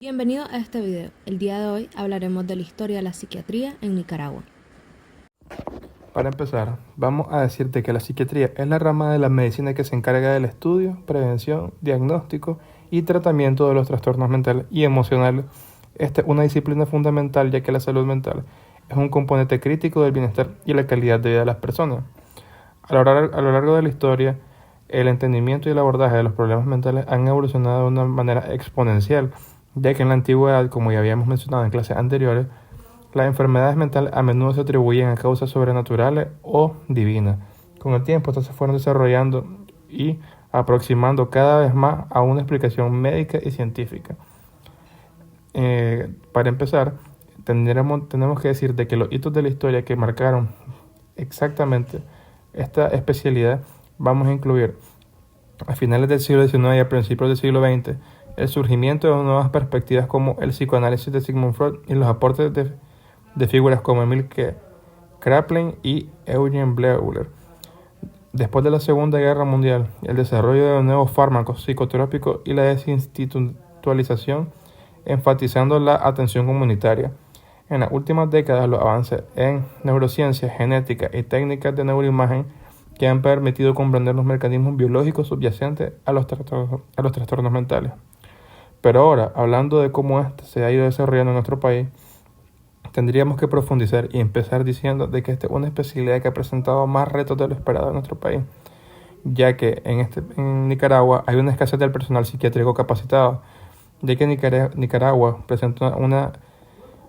Bienvenido a este video. El día de hoy hablaremos de la historia de la psiquiatría en Nicaragua. Para empezar, vamos a decirte que la psiquiatría es la rama de la medicina que se encarga del estudio, prevención, diagnóstico y tratamiento de los trastornos mentales y emocionales. Esta es una disciplina fundamental ya que la salud mental es un componente crítico del bienestar y la calidad de vida de las personas. A lo largo de la historia, el entendimiento y el abordaje de los problemas mentales han evolucionado de una manera exponencial, ya que en la antigüedad, como ya habíamos mencionado en clases anteriores, las enfermedades mentales a menudo se atribuyen a causas sobrenaturales o divinas. Con el tiempo, estas se fueron desarrollando y aproximando cada vez más a una explicación médica y científica. Para empezar, tenemos que decir de que los hitos de la historia que marcaron exactamente esta especialidad vamos a incluir a finales del siglo XIX y a principios del siglo XX el surgimiento de nuevas perspectivas como el psicoanálisis de Sigmund Freud y los aportes de figuras como Emil Kraepelin y Eugen Bleuler. Después de la Segunda Guerra Mundial, el desarrollo de nuevos fármacos psicotrópicos y la desinstitucionalización, enfatizando la atención comunitaria. En las últimas décadas, los avances en neurociencia, genética y técnicas de neuroimagen que han permitido comprender los mecanismos biológicos subyacentes a los trastornos mentales. Pero ahora, hablando de cómo este se ha ido desarrollando en nuestro país, tendríamos que profundizar y empezar diciendo de que esta es una especialidad que ha presentado más retos de lo esperado en nuestro país, ya que en Nicaragua hay una escasez del personal psiquiátrico capacitado, ya que Nicaragua presenta una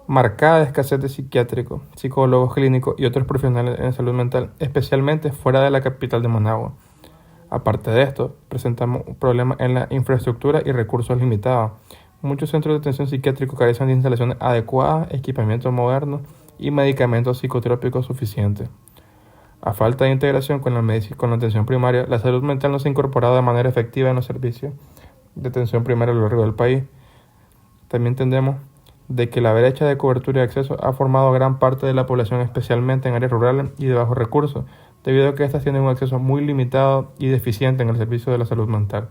marcada escasez de psiquiátricos, psicólogos clínicos y otros profesionales en salud mental, especialmente fuera de la capital de Managua. Aparte de esto, presentamos problemas en la infraestructura y recursos limitados. Muchos centros de atención psiquiátrica carecen de instalaciones adecuadas, equipamiento moderno y medicamentos psicotrópicos suficientes. A falta de integración con la atención primaria, la salud mental no se ha incorporado de manera efectiva en los servicios de atención primaria a lo largo del país. También entendemos de que la brecha de cobertura y acceso ha formado gran parte de la población, especialmente en áreas rurales y de bajos recursos, debido a que éstas tienen un acceso muy limitado y deficiente en el servicio de la salud mental.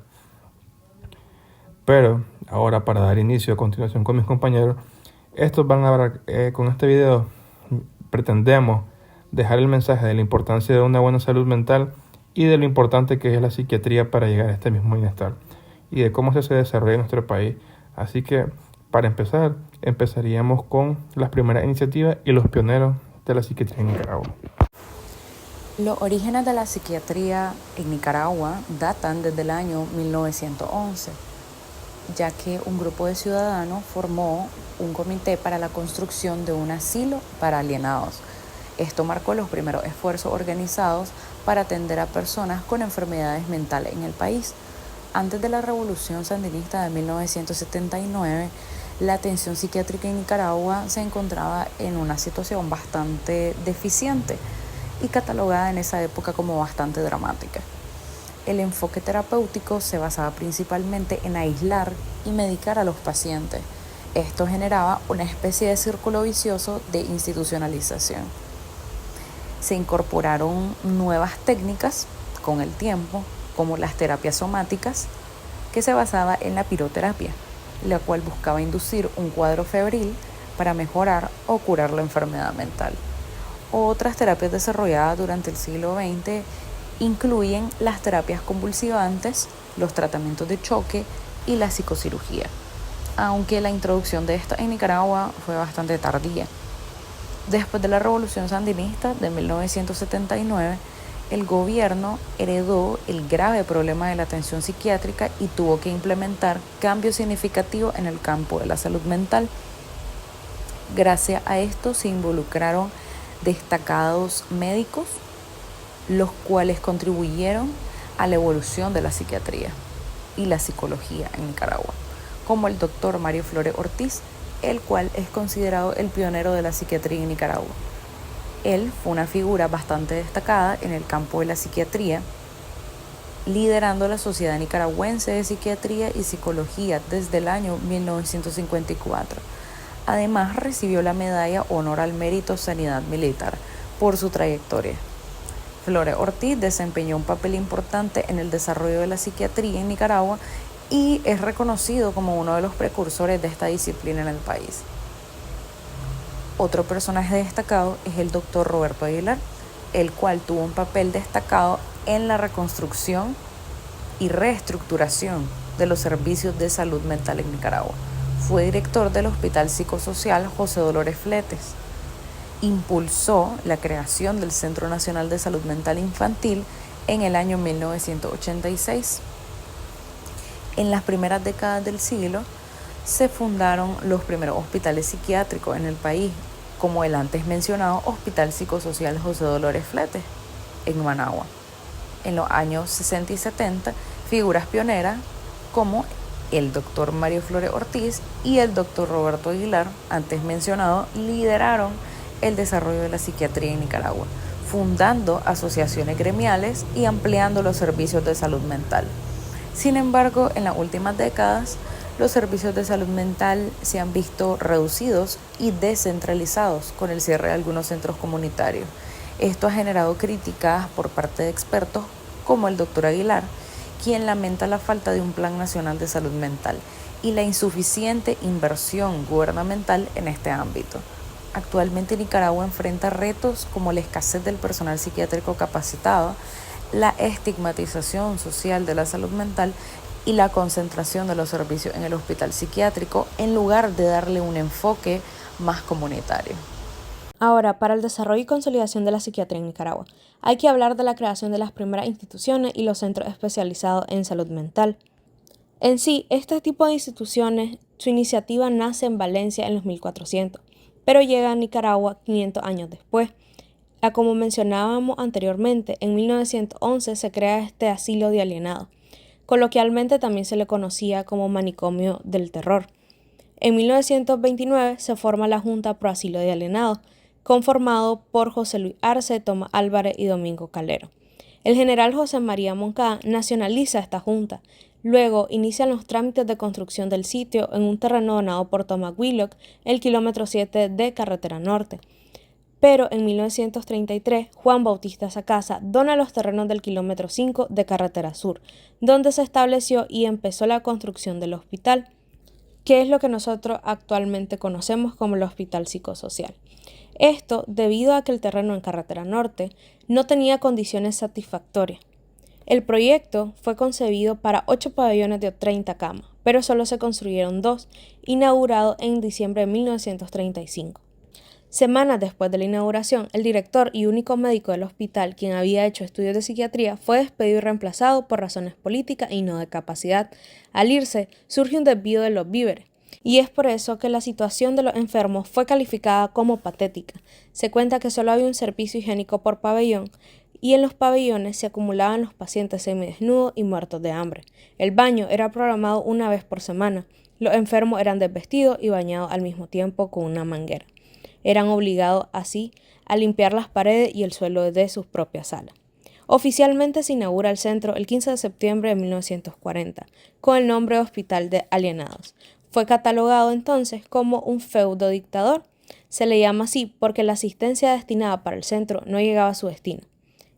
Pero ahora, para dar inicio a continuación con mis compañeros, con este video pretendemos dejar el mensaje de la importancia de una buena salud mental y de lo importante que es la psiquiatría para llegar a este mismo bienestar y de cómo se desarrolla en nuestro país. Así que, para empezar, empezaríamos con las primeras iniciativas y los pioneros de la psiquiatría en Nicaragua. Los orígenes de la psiquiatría en Nicaragua datan desde el año 1911, ya que un grupo de ciudadanos formó un comité para la construcción de un asilo para alienados. Esto marcó los primeros esfuerzos organizados para atender a personas con enfermedades mentales en el país. Antes de la Revolución Sandinista de 1979, la atención psiquiátrica en Nicaragua se encontraba en una situación bastante deficiente y catalogada en esa época como bastante dramática. El enfoque terapéutico se basaba principalmente en aislar y medicar a los pacientes. Esto generaba una especie de círculo vicioso de institucionalización. Se incorporaron nuevas técnicas con el tiempo, como las terapias somáticas, que se basaba en la piroterapia, la cual buscaba inducir un cuadro febril para mejorar o curar la enfermedad mental. Otras terapias desarrolladas durante el siglo XX incluyen las terapias convulsivantes, los tratamientos de choque y la psicocirugía, aunque la introducción de esta en Nicaragua fue bastante tardía. Después de la Revolución Sandinista de 1979, el gobierno heredó el grave problema de la atención psiquiátrica y tuvo que implementar cambios significativos en el campo de la salud mental. Gracias a esto se involucraron destacados médicos, los cuales contribuyeron a la evolución de la psiquiatría y la psicología en Nicaragua, como el doctor Mario Flores Ortiz, el cual es considerado el pionero de la psiquiatría en Nicaragua. Él fue una figura bastante destacada en el campo de la psiquiatría, liderando la Sociedad Nicaragüense de Psiquiatría y Psicología desde el año 1954. Además, recibió la Medalla Honor al Mérito Sanidad Militar por su trayectoria. Flores Ortiz desempeñó un papel importante en el desarrollo de la psiquiatría en Nicaragua y es reconocido como uno de los precursores de esta disciplina en el país. Otro personaje destacado es el doctor Roberto Aguilar, el cual tuvo un papel destacado en la reconstrucción y reestructuración de los servicios de salud mental en Nicaragua. Fue director del Hospital Psicosocial José Dolores Fletes. Impulsó la creación del Centro Nacional de Salud Mental Infantil en el año 1986. En las primeras décadas del siglo se fundaron los primeros hospitales psiquiátricos en el país, como el antes mencionado Hospital Psicosocial José Dolores Fletes en Managua. En los años 60 y 70, figuras pioneras como el doctor Mario Flores Ortiz y el doctor Roberto Aguilar, antes mencionado, lideraron el desarrollo de la psiquiatría en Nicaragua, fundando asociaciones gremiales y ampliando los servicios de salud mental. Sin embargo, en las últimas décadas, los servicios de salud mental se han visto reducidos y descentralizados con el cierre de algunos centros comunitarios. Esto ha generado críticas por parte de expertos como el doctor Aguilar, quien lamenta la falta de un plan nacional de salud mental y la insuficiente inversión gubernamental en este ámbito. Actualmente Nicaragua enfrenta retos como la escasez del personal psiquiátrico capacitado, la estigmatización social de la salud mental y la concentración de los servicios en el hospital psiquiátrico en lugar de darle un enfoque más comunitario. Ahora, para el desarrollo y consolidación de la psiquiatría en Nicaragua, hay que hablar de la creación de las primeras instituciones y los centros especializados en salud mental. En sí, este tipo de instituciones, su iniciativa nace en Valencia en los 1400, pero llega a Nicaragua 500 años después. Como mencionábamos anteriormente, en 1911 se crea este asilo de alienados. Coloquialmente también se le conocía como manicomio del terror. En 1929 se forma la Junta Pro Asilo de Alienados, conformado por José Luis Arce, Tomás Álvarez y Domingo Calero. El general José María Moncada nacionaliza esta junta. Luego inician los trámites de construcción del sitio en un terreno donado por Thomas Willock, el kilómetro 7 de Carretera Norte. Pero en 1933, Juan Bautista Sacasa dona los terrenos del kilómetro 5 de Carretera Sur, donde se estableció y empezó la construcción del hospital, que es lo que nosotros actualmente conocemos como el Hospital Psicosocial. Esto debido a que el terreno en Carretera Norte no tenía condiciones satisfactorias. El proyecto fue concebido para 8 pabellones de 30 camas, pero solo se construyeron 2, inaugurado en diciembre de 1935. Semanas después de la inauguración, el director y único médico del hospital, quien había hecho estudios de psiquiatría, fue despedido y reemplazado por razones políticas y no de capacidad. Al irse, surge un desvío de los víveres, y es por eso que la situación de los enfermos fue calificada como patética. Se cuenta que solo había un servicio higiénico por pabellón, y en los pabellones se acumulaban los pacientes semidesnudos y muertos de hambre. El baño era programado una vez por semana. Los enfermos eran desvestidos y bañados al mismo tiempo con una manguera. Eran obligados así a limpiar las paredes y el suelo de sus propias salas. Oficialmente se inaugura el centro el 15 de septiembre de 1940, con el nombre de Hospital de Alienados. Fue catalogado entonces como un feudo dictador. Se le llama así porque la asistencia destinada para el centro no llegaba a su destino,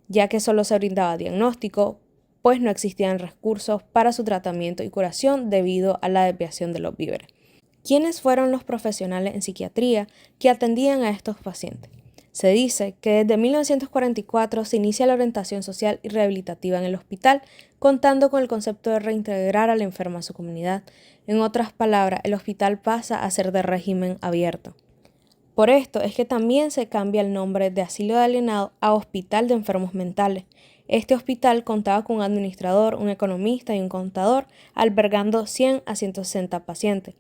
ya que solo se brindaba diagnóstico, pues no existían recursos para su tratamiento y curación debido a la desviación de los víveres. ¿Quiénes fueron los profesionales en psiquiatría que atendían a estos pacientes? Se dice que desde 1944 se inicia la orientación social y rehabilitativa en el hospital, contando con el concepto de reintegrar al enfermo a su comunidad. En otras palabras, el hospital pasa a ser de régimen abierto. Por esto es que también se cambia el nombre de asilo de alienados a Hospital de Enfermos Mentales. Este hospital contaba con un administrador, un economista y un contador, albergando 100 a 160 pacientes.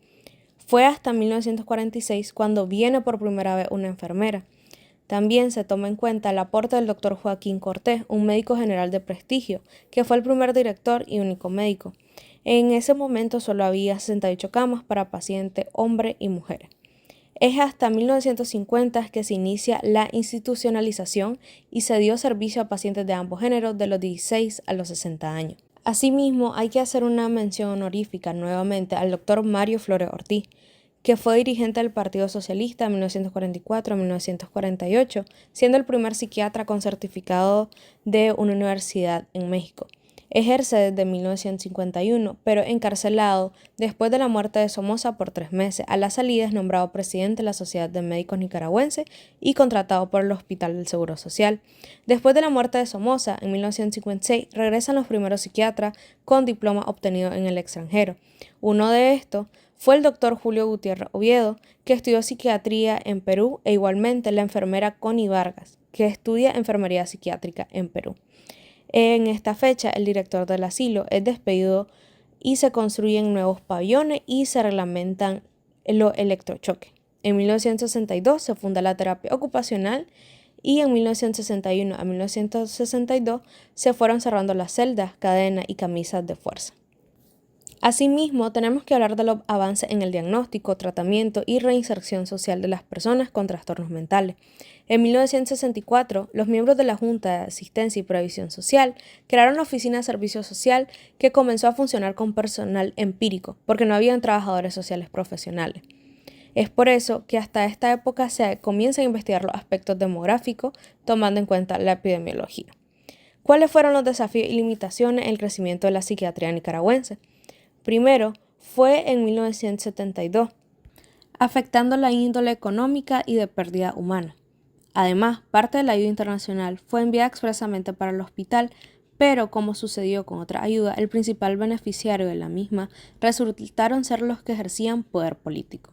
Fue hasta 1946 cuando viene por primera vez una enfermera. También se toma en cuenta el aporte del doctor Joaquín Cortés, un médico general de prestigio, que fue el primer director y único médico. En ese momento solo había 68 camas para pacientes, hombres y mujeres. Es hasta 1950 que se inicia la institucionalización y se dio servicio a pacientes de ambos géneros de los 16 a los 60 años. Asimismo, hay que hacer una mención honorífica nuevamente al doctor Mario Flores Ortiz, que fue dirigente del Partido Socialista de 1944 a 1948, siendo el primer psiquiatra con certificado de una universidad en México. Ejerce desde 1951, pero encarcelado después de la muerte de Somoza por 3 meses. A la salida es nombrado presidente de la Sociedad de Médicos Nicaragüenses y contratado por el Hospital del Seguro Social. Después de la muerte de Somoza, en 1956, regresan los primeros psiquiatras con diploma obtenido en el extranjero. Uno de estos fue el doctor Julio Gutiérrez Oviedo, que estudió psiquiatría en Perú, e igualmente la enfermera Connie Vargas, que estudia enfermería psiquiátrica en Perú. En esta fecha, el director del asilo es despedido y se construyen nuevos pabellones y se reglamentan los electrochoques. En 1962 se funda la terapia ocupacional y en 1961 a 1962 se fueron cerrando las celdas, cadenas y camisas de fuerza. Asimismo, tenemos que hablar de los avances en el diagnóstico, tratamiento y reinserción social de las personas con trastornos mentales. En 1964, los miembros de la Junta de Asistencia y Previsión Social crearon la Oficina de Servicio Social, que comenzó a funcionar con personal empírico, porque no habían trabajadores sociales profesionales. Es por eso que hasta esta época se comienza a investigar los aspectos demográficos, tomando en cuenta la epidemiología. ¿Cuáles fueron los desafíos y limitaciones en el crecimiento de la psiquiatría nicaragüense? Primero, fue en 1972, afectando la índole económica y de pérdida humana. Además, parte de la ayuda internacional fue enviada expresamente para el hospital, pero como sucedió con otra ayuda, el principal beneficiario de la misma resultaron ser los que ejercían poder político.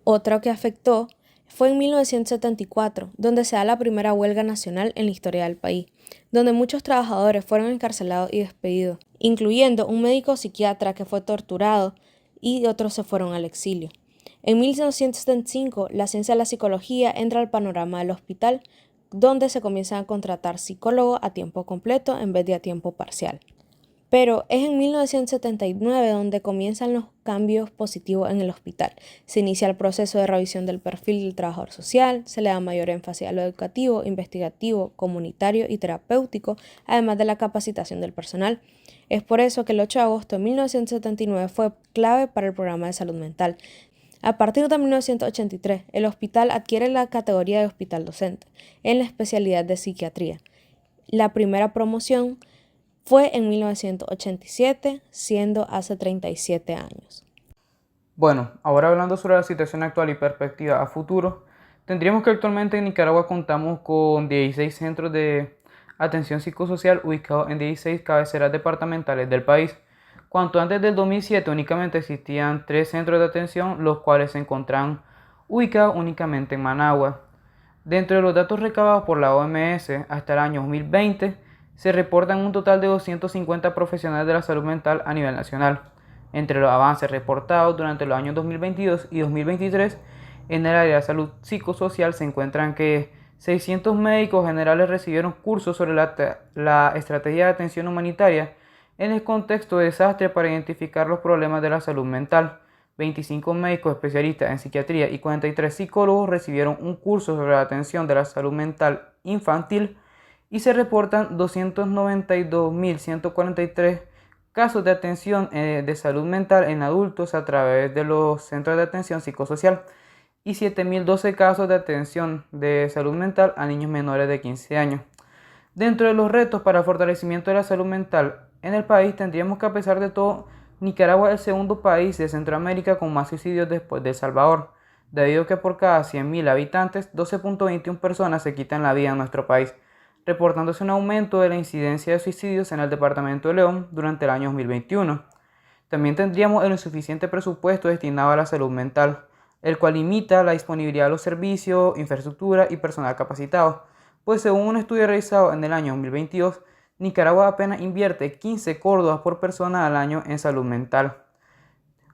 Otro que afectó fue en 1974, donde se da la primera huelga nacional en la historia del país, donde muchos trabajadores fueron encarcelados y despedidos, incluyendo un médico psiquiatra que fue torturado y otros se fueron al exilio. En 1975, la ciencia de la psicología entra al panorama del hospital, donde se comienzan a contratar psicólogos a tiempo completo en vez de a tiempo parcial. Pero es en 1979 donde comienzan los cambios positivos en el hospital. Se inicia el proceso de revisión del perfil del trabajador social, se le da mayor énfasis a lo educativo, investigativo, comunitario y terapéutico, además de la capacitación del personal. Es por eso que el 8 de agosto de 1979 fue clave para el programa de salud mental. A partir de 1983, el hospital adquiere la categoría de hospital docente en la especialidad de psiquiatría. La primera promoción fue en 1987, siendo hace 37 años. Bueno, ahora hablando sobre la situación actual y perspectiva a futuro, tendríamos que actualmente en Nicaragua contamos con 16 centros de atención psicosocial ubicados en 16 cabeceras departamentales del país, cuanto antes del 2007 únicamente existían 3 centros de atención, los cuales se encontraban ubicados únicamente en Managua. Dentro de los datos recabados por la OMS hasta el año 2020, se reportan un total de 250 profesionales de la salud mental a nivel nacional. Entre los avances reportados durante los años 2022 y 2023 en el área de salud psicosocial se encuentran que 600 médicos generales recibieron cursos sobre la estrategia de atención humanitaria en el contexto de desastre para identificar los problemas de la salud mental. 25 médicos especialistas en psiquiatría y 43 psicólogos recibieron un curso sobre la atención de la salud mental infantil y se reportan 292.143 casos de atención de salud mental en adultos a través de los centros de atención psicosocial y 7.012 casos de atención de salud mental a niños menores de 15 años. Dentro de los retos para el fortalecimiento de la salud mental en el país, tendríamos que, a pesar de todo, Nicaragua es el segundo país de Centroamérica con más suicidios después de El Salvador, debido a que por cada 100.000 habitantes, 12.21 personas se quitan la vida en nuestro país, reportándose un aumento de la incidencia de suicidios en el departamento de León durante el año 2021. También tendríamos el insuficiente presupuesto destinado a la salud mental, el cual limita la disponibilidad de los servicios, infraestructura y personal capacitado, pues según un estudio realizado en el año 2022, Nicaragua apenas invierte 15 córdobas por persona al año en salud mental.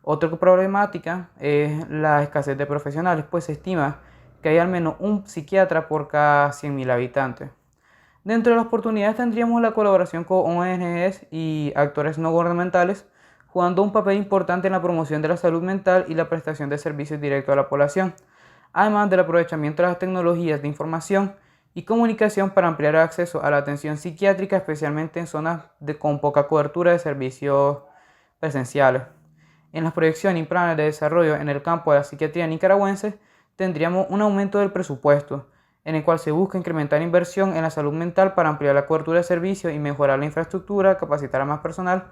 Otra problemática es la escasez de profesionales, pues se estima que hay al menos un psiquiatra por cada 100.000 habitantes. Dentro de las oportunidades tendríamos la colaboración con ONGs y actores no gubernamentales, jugando un papel importante en la promoción de la salud mental y la prestación de servicios directos a la población, además del aprovechamiento de las tecnologías de información y comunicación para ampliar el acceso a la atención psiquiátrica, especialmente en zonas con poca cobertura de servicios presenciales. En las proyecciones y planes de desarrollo en el campo de la psiquiatría nicaragüense, tendríamos un aumento del presupuesto, en el cual se busca incrementar inversión en la salud mental para ampliar la cobertura de servicios y mejorar la infraestructura, capacitar a más personal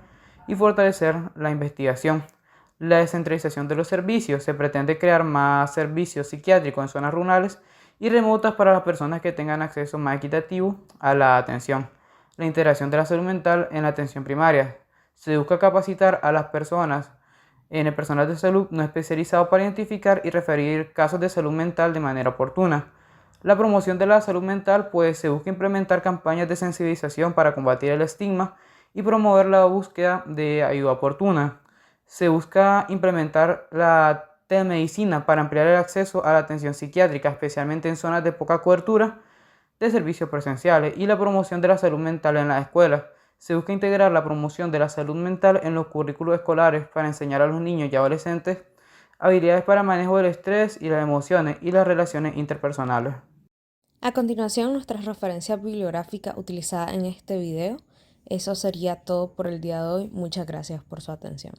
y fortalecer la investigación. La descentralización de los servicios. Se pretende crear más servicios psiquiátricos en zonas rurales y remotas para las personas que tengan acceso más equitativo a la atención. La integración de la salud mental en la atención primaria. Se busca capacitar a las personas en el personal de salud no especializado para identificar y referir casos de salud mental de manera oportuna. La promoción de la salud mental, pues se busca implementar campañas de sensibilización para combatir el estigma y promover la búsqueda de ayuda oportuna. Se busca implementar la telemedicina para ampliar el acceso a la atención psiquiátrica, especialmente en zonas de poca cobertura de servicios presenciales, y la promoción de la salud mental en las escuelas. Se busca integrar la promoción de la salud mental en los currículos escolares para enseñar a los niños y adolescentes habilidades para manejo del estrés y las emociones y las relaciones interpersonales. A continuación, nuestra referencia bibliográfica utilizada en este video. Eso sería todo por el día de hoy. Muchas gracias por su atención.